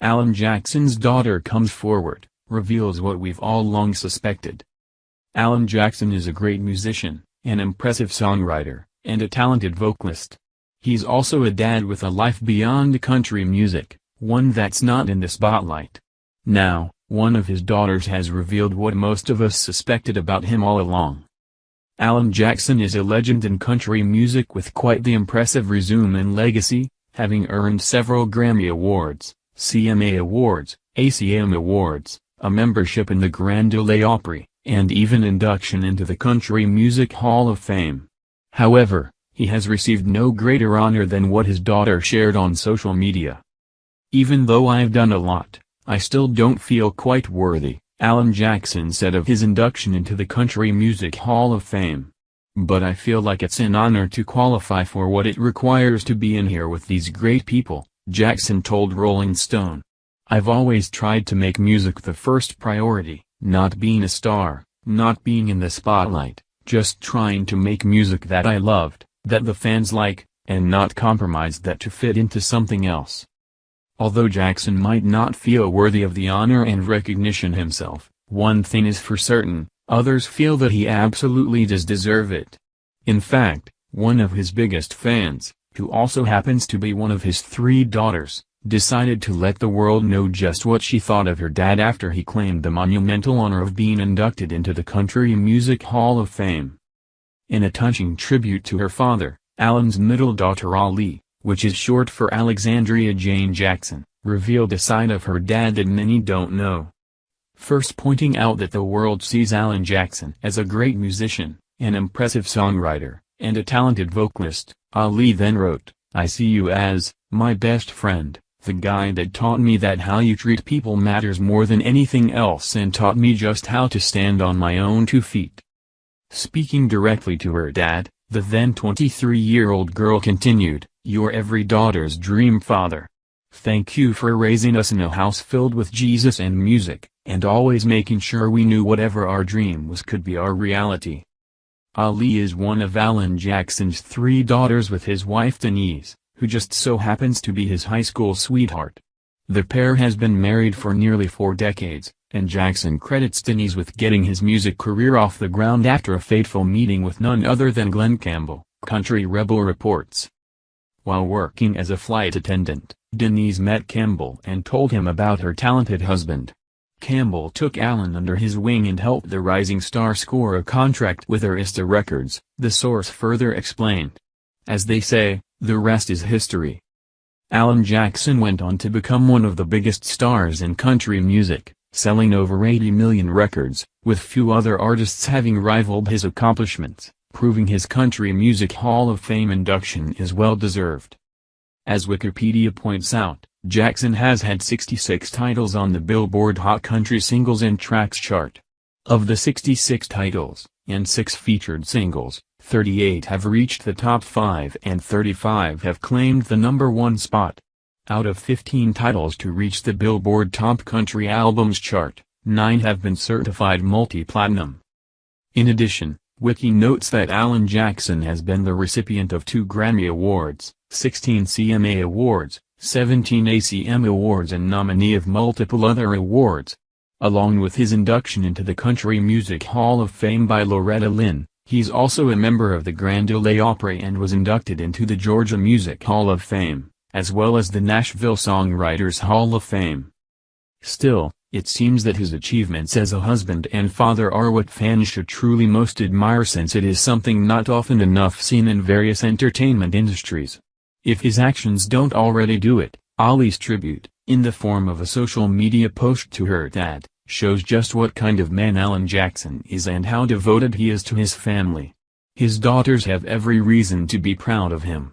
Alan Jackson's daughter comes forward, reveals what we've all long suspected. Alan Jackson is a great musician, an impressive songwriter, and a talented vocalist. He's also a dad with a life beyond country music, one that's not in the spotlight. Now, one of his daughters has revealed what most of us suspected about him all along. Alan Jackson is a legend in country music with quite the impressive resume and legacy, having earned several Grammy Awards, CMA Awards, ACM Awards, a membership in the Grand Ole Opry, and even induction into the Country Music Hall of Fame. However, he has received no greater honor than what his daughter shared on social media. "Even though I've done a lot, I still don't feel quite worthy," Alan Jackson said of his induction into the Country Music Hall of Fame. "But I feel like it's an honor to qualify for what it requires to be in here with these great people," Jackson told Rolling Stone. "I've always tried to make music the first priority, not being a star, not being in the spotlight, just trying to make music that I loved, that the fans like, and not compromise that to fit into something else." Although Jackson might not feel worthy of the honor and recognition himself, one thing is for certain, others feel that he absolutely does deserve it. In fact, one of his biggest fans, who also happens to be one of his 3 daughters, decided to let the world know just what she thought of her dad after he claimed the monumental honor of being inducted into the Country Music Hall of Fame. In a touching tribute to her father, Alan's middle daughter Ali, which is short for Alexandria Jane Jackson, revealed a side of her dad that many don't know. First pointing out that the world sees Alan Jackson as a great musician, an impressive songwriter, and a talented vocalist, Ali then wrote, "I see you as, my best friend, the guy that taught me that how you treat people matters more than anything else and taught me just how to stand on my own 2 feet." Speaking directly to her dad, the then 23-year-old girl continued, "You're every daughter's dream father. Thank you for raising us in a house filled with Jesus and music, and always making sure we knew whatever our dream was could be our reality." Ali is one of Alan Jackson's 3 daughters with his wife Denise, who just so happens to be his high school sweetheart. The pair has been married for nearly 4 decades, and Jackson credits Denise with getting his music career off the ground after a fateful meeting with none other than Glenn Campbell, Country Rebel reports. While working as a flight attendant, Denise met Campbell and told him about her talented husband. Campbell took Alan under his wing and helped the rising star score a contract with Arista Records, the source further explained. As they say, the rest is history. Alan Jackson went on to become one of the biggest stars in country music, selling over 80 million records, with few other artists having rivaled his accomplishments, proving his Country Music Hall of Fame induction is well-deserved. As Wikipedia points out, Jackson has had 66 titles on the Billboard Hot Country Singles and Tracks chart. Of the 66 titles, and 6 featured singles, 38 have reached the top 5 and 35 have claimed the #1 spot. Out of 15 titles to reach the Billboard Top Country Albums chart, 9 have been certified multi-platinum. In addition, Wiki notes that Alan Jackson has been the recipient of 2 Grammy Awards, 16 CMA Awards, 17 ACM Awards and nominee of multiple other awards. Along with his induction into the Country Music Hall of Fame by Loretta Lynn, he's also a member of the Grand Ole Opry and was inducted into the Georgia Music Hall of Fame, as well as the Nashville Songwriters Hall of Fame. Still, it seems that his achievements as a husband and father are what fans should truly most admire, since it is something not often enough seen in various entertainment industries. If his actions don't already do it, Ali's tribute, in the form of a social media post to her dad, shows just what kind of man Alan Jackson is and how devoted he is to his family. His daughters have every reason to be proud of him.